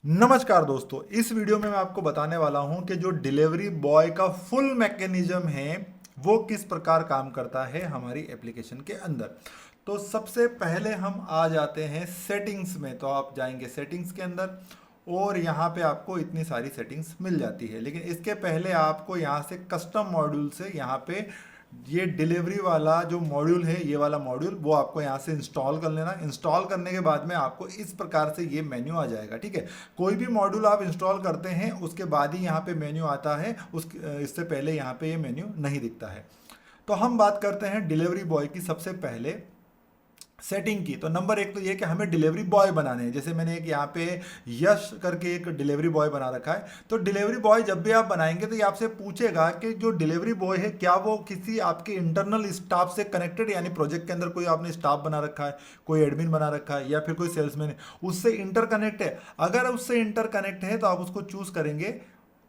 नमस्कार दोस्तों, इस वीडियो में मैं आपको बताने वाला हूं कि जो डिलीवरी बॉय का फुल मैकेनिज्म है वो किस प्रकार काम करता है हमारी एप्लीकेशन के अंदर। तो सबसे पहले हम आ जाते हैं सेटिंग्स में। तो आप जाएंगे सेटिंग्स के अंदर और यहाँ पे आपको इतनी सारी सेटिंग्स मिल जाती है, लेकिन इसके पहले आपको यहाँ से कस्टम मॉड्यूल से यहाँ पे ये डिलीवरी वाला जो मॉड्यूल है, ये वाला मॉड्यूल वो आपको यहाँ से इंस्टॉल कर लेना। इंस्टॉल करने के बाद में आपको इस प्रकार से ये मेन्यू आ जाएगा। ठीक है, कोई भी मॉड्यूल आप इंस्टॉल करते हैं उसके बाद ही यहाँ पे मेन्यू आता है, उस इससे पहले यहाँ पे ये मेन्यू नहीं दिखता है। तो हम बात करते हैं डिलीवरी बॉय की सबसे पहले सेटिंग की। तो नंबर एक तो ये कि हमें डिलीवरी बॉय बनाने हैं। जैसे मैंने एक यहाँ पे यश करके एक डिलीवरी बॉय बना रखा है। तो डिलीवरी बॉय जब भी आप बनाएंगे तो ये आपसे पूछेगा कि जो डिलीवरी बॉय है क्या वो किसी आपके इंटरनल स्टाफ से कनेक्टेड, यानी प्रोजेक्ट के अंदर कोई आपने स्टाफ बना रखा है, कोई एडमिन बना रखा है या फिर कोई सेल्समैन है, उससे इंटरकनेक्ट है। अगर उससे इंटरकनेक्ट है तो आप उसको चूज करेंगे।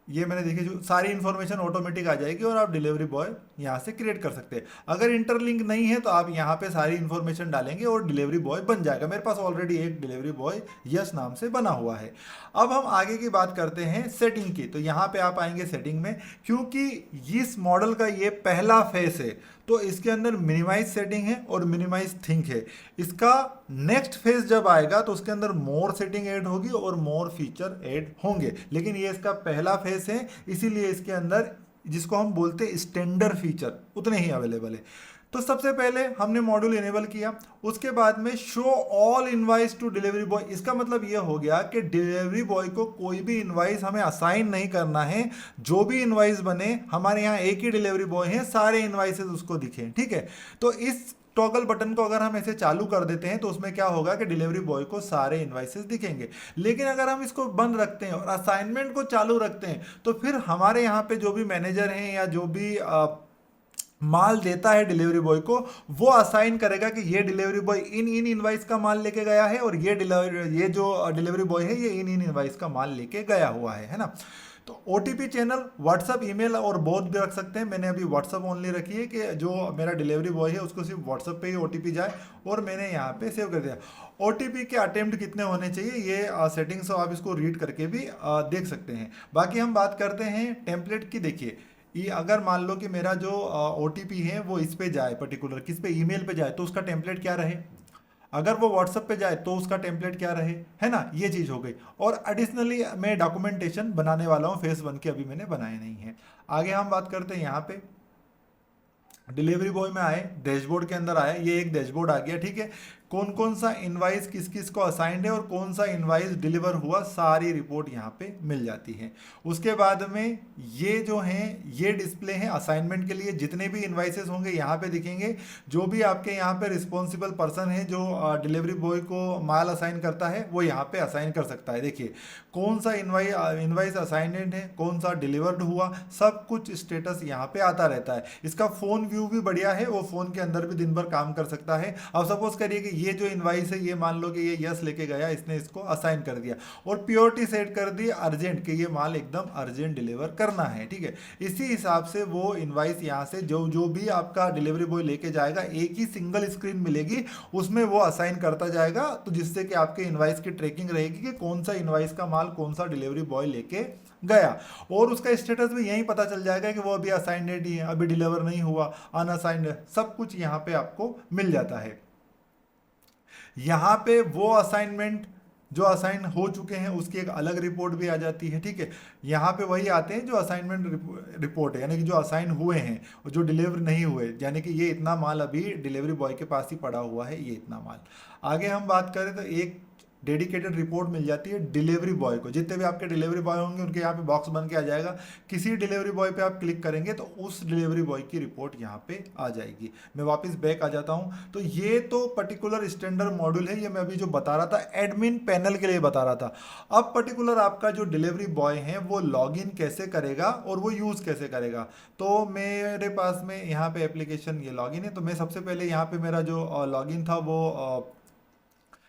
ये मैंने देखिए जो सारी इन्फॉर्मेशन ऑटोमेटिक आ जाएगी और आप डिलीवरी बॉय यहाँ से क्रिएट कर सकते हैं। अगर इंटरलिंक नहीं है तो आप यहाँ पे सारी इन्फॉर्मेशन डालेंगे और डिलीवरी बॉय बन जाएगा। मेरे पास ऑलरेडी एक डिलीवरी बॉय यस नाम से बना हुआ है। अब हम आगे की बात करते हैं सेटिंग की। तो यहाँ पे आप आएंगे सेटिंग में, क्योंकि इस मॉडल का ये पहला फेस है तो इसके अंदर मिनिमाइज सेटिंग है और मिनिमाइज थिंक है। इसका नेक्स्ट फेज जब आएगा तो उसके अंदर मोर सेटिंग ऐड होगी और मोर फीचर ऐड होंगे, लेकिन ये इसका पहला फेज है, इसीलिए इसके अंदर जिसको हम बोलते हैं स्टैंडर्ड फीचर उतने ही अवेलेबल है। तो सबसे पहले हमने मॉड्यूल इनेबल किया, उसके बाद में show all invoice to delivery boy. इसका मतलब ये हो गया कि डिलीवरी बॉय को कोई भी इनवाइस हमें असाइन नहीं करना है। जो भी इनवाइस बने, हमारे यहाँ एक ही डिलीवरी बॉय है, सारे इनवाइसेस उसको दिखे। ठीक है, तो इस टॉगल बटन को अगर हम ऐसे चालू कर देते हैं तो उसमें क्या होगा कि डिलीवरी बॉय को सारे इनवाइसेस दिखेंगे। लेकिन अगर हम इसको बंद रखते हैं और असाइनमेंट को चालू रखते हैं तो फिर हमारे यहाँ पे जो भी मैनेजर हैं या जो भी माल देता है डिलीवरी बॉय को, वो असाइन करेगा कि ये delivery boy in in invoice का माल लेके गया है और ये जो डिलीवरी बॉय है ये इन इन इनवाइस का माल लेके गया हुआ है ना। तो ओटीपी चैनल व्हाट्सअप, ईमेल और बोथ भी रख सकते हैं। मैंने अभी व्हाट्सअप ओनली रखी है कि जो मेरा डिलीवरी बॉय है उसको सिर्फ व्हाट्सअप पे ही ओटीपी जाए, और मैंने यहाँ पे सेव कर दिया। ओटीपी के अटेम्प्ट कितने होने चाहिए ये सेटिंग्स आप इसको रीड करके भी देख सकते हैं। बाकी हम बात करते हैं टेम्पलेट की। देखिए, ये अगर मान लो कि मेरा जो ओटीपी है वो इस पे जाए, पर्टिकुलर किस पे, ईमेल पे जाए, तो उसका टेम्पलेट क्या रहे। अगर वो व्हाट्सएप पे जाए तो उसका टेम्पलेट क्या रहे, है ना। ये चीज़ हो गई। और एडिशनली मैं डॉक्यूमेंटेशन बनाने वाला हूँ, फेस 1 के अभी मैंने बनाए नहीं है। आगे हम बात करते हैं यहाँ पे डिलीवरी बॉय में आए, डैशबोर्ड के अंदर आए, ये एक डैशबोर्ड आ गया। ठीक है, कौन कौन सा इनवाइस किस किस को असाइंड है और कौन सा इनवाइस डिलीवर हुआ, सारी रिपोर्ट यहाँ पे मिल जाती है। उसके बाद में ये जो हैं ये डिस्प्ले हैं असाइनमेंट के लिए। जितने भी इनवाइसेस होंगे यहाँ पे दिखेंगे। जो भी आपके यहाँ पे रिस्पॉन्सिबल पर्सन है जो डिलीवरी बॉय को माल असाइन करता है वो यहाँ पे असाइन कर सकता है। देखिए कौन सा इनवाइस असाइनमेंट है, कौन सा डिलीवर्ड हुआ, सब कुछ स्टेटस यहाँ पे आता रहता है। इसका फोन व्यू भी बढ़िया है, वो फोन के अंदर भी दिन भर काम कर सकता है। अब सपोज करिए कि ये जो इनवाइस है ये मान लो कि ये यस लेके गया, इसने इसको असाइन कर दिया और प्योरिटी सेट कर दी अर्जेंट, कि ये माल एकदम अर्जेंट डिलीवर करना है। ठीक है, इसी हिसाब से वो इनवाइस यहाँ से जो जो भी आपका डिलीवरी बॉय लेके जाएगा, एक ही सिंगल स्क्रीन मिलेगी, उसमें वो असाइन करता जाएगा। तो जिससे कि आपके इनवाइस की ट्रैकिंग रहेगी कि कौन सा इनवाइस का माल कौन सा डिलीवरी बॉय लेके गया, और उसका स्टेटस भी यहीं पता चल जाएगा कि वो अभी असाइंड ही है, अभी डिलीवर नहीं हुआ, अनअसाइंड है, सब कुछ यहाँ पे आपको मिल जाता है। यहाँ पे वो असाइनमेंट जो असाइन हो चुके हैं उसकी एक अलग रिपोर्ट भी आ जाती है। ठीक है, यहाँ पे वही आते हैं जो असाइनमेंट रिपोर्ट है, यानी कि जो असाइन हुए हैं और जो डिलीवर नहीं हुए, यानी कि ये इतना माल अभी डिलीवरी बॉय के पास ही पड़ा हुआ है, ये इतना माल। आगे हम बात करें तो एक डेडिकेटेड रिपोर्ट मिल जाती है डिलीवरी बॉय को। जितने भी आपके डिलीवरी बॉय होंगे उनके यहाँ पे बॉक्स बन के आ जाएगा। किसी डिलीवरी बॉय पे आप क्लिक करेंगे तो उस डिलीवरी बॉय की रिपोर्ट यहाँ पे आ जाएगी। मैं वापस बैक आ जाता हूँ। तो ये तो पर्टिकुलर स्टैंडर्ड मॉड्यूल है, ये मैं अभी जो बता रहा था एडमिन पैनल के लिए बता रहा था। अब पर्टिकुलर आपका जो डिलीवरी बॉय है वो लॉगिन कैसे करेगा और वो यूज़ कैसे करेगा। तो मेरे पास में यहाँ पे एप्लीकेशन ये लॉगिन है। तो मैं सबसे पहले यहाँ पे मेरा जो लॉगिन था वो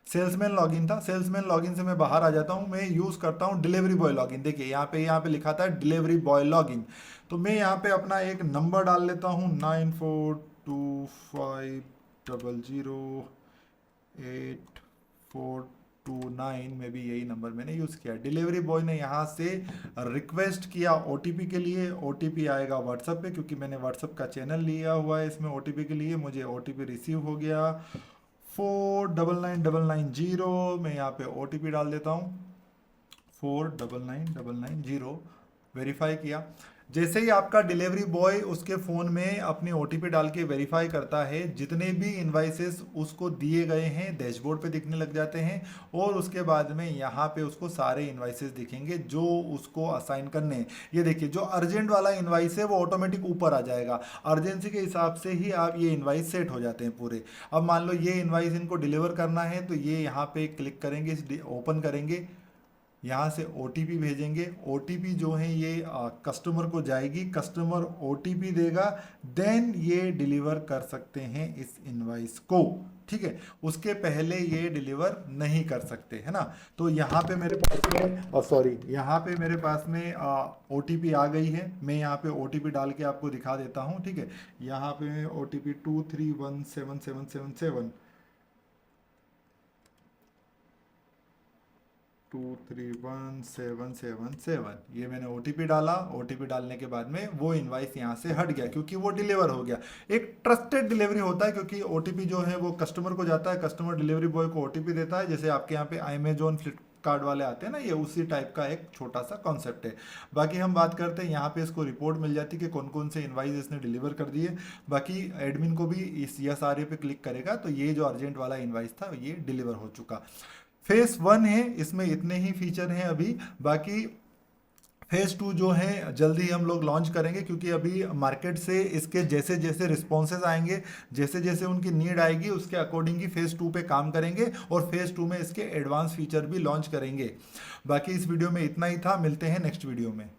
सेल्समैन लॉगिन था। सेल्समैन लॉगिन से मैं बाहर आ जाता हूँ, मैं यूज़ करता हूँ डिलीवरी बॉय लॉगिन। देखिए यहाँ पे लिखा था डिलीवरी बॉय लॉगिन। तो मैं यहाँ पे अपना एक नंबर डाल लेता हूँ, 94250084। 29 में भी यही नंबर मैंने यूज़ किया। डिलीवरी बॉय ने यहाँ से रिक्वेस्ट किया ओटीपी के लिए। ओटीपी आएगा व्हाट्सएप पे, क्योंकि मैंने व्हाट्सएप का चैनल लिया हुआ है इसमें ओटीपी के लिए। मुझे ओटीपी रिसीव हो गया 499990। मैं यहाँ पे ओटीपी डाल देता हूँ 499990। वेरीफाई किया। जैसे ही आपका डिलीवरी बॉय उसके फ़ोन में अपनी ओटीपी डाल के वेरीफाई करता है, जितने भी इनवाइसेस उसको दिए गए हैं डैशबोर्ड पे दिखने लग जाते हैं, और उसके बाद में यहाँ पे उसको सारे इनवाइसेस दिखेंगे जो उसको असाइन करने हैं। ये देखिए, जो अर्जेंट वाला इनवाइस है वो ऑटोमेटिक ऊपर आ जाएगा। अर्जेंसी के हिसाब से ही आप ये इनवाइस सेट हो जाते हैं पूरे। अब मान लो ये इनवाइस इनको डिलीवर करना है, तो ये यहाँ पे क्लिक करेंगे, ओपन करेंगे, यहाँ से ओटीपी भेजेंगे। ओटीपी जो है ये कस्टमर को जाएगी, कस्टमर ओटीपी देगा, देन ये डिलीवर कर सकते हैं इस इनवाइस को। ठीक है, उसके पहले ये डिलीवर नहीं कर सकते, है ना। तो यहाँ पे मेरे पास में सॉरी, यहाँ पे मेरे पास में ओटीपी आ गई है। मैं यहाँ पे ओटीपी डाल के आपको दिखा देता हूँ। ठीक है, यहाँ पे ओटीपी 23177777 231777 ये मैंने ओटीपी डाला। ओटीपी डालने के बाद में वो इनवाइस यहाँ से हट गया, क्योंकि वो डिलीवर हो गया। एक ट्रस्टेड डिलीवरी होता है, क्योंकि ओटीपी जो है वो कस्टमर को जाता है, कस्टमर डिलीवरी बॉय को ओटीपी देता है। जैसे आपके यहाँ पे अमेजोन, फ्लिपकार्ट वाले आते हैं ना, ये उसी टाइप का एक छोटा सा कॉन्सेप्ट है। बाकी हम बात करते हैं, यहाँ पे इसको रिपोर्ट मिल जाती है कि कौन कौन से इनवाइस इसने डिलीवर कर दिए। बाकी एडमिन को भी इस यस आर पे क्लिक करेगा तो ये जो अर्जेंट वाला इनवाइस था ये डिलीवर हो चुका। फेस 1 है, इसमें इतने ही फीचर हैं अभी। बाकी फेज 2 जो है जल्दी हम लोग लॉन्च करेंगे, क्योंकि अभी मार्केट से इसके जैसे जैसे रिस्पॉन्सेज आएंगे, जैसे जैसे उनकी नीड आएगी, उसके अकॉर्डिंग ही फेज 2 पे काम करेंगे, और फेज 2 में इसके एडवांस फीचर भी लॉन्च करेंगे। बाकी इस वीडियो में इतना ही था, मिलते हैं नेक्स्ट वीडियो में।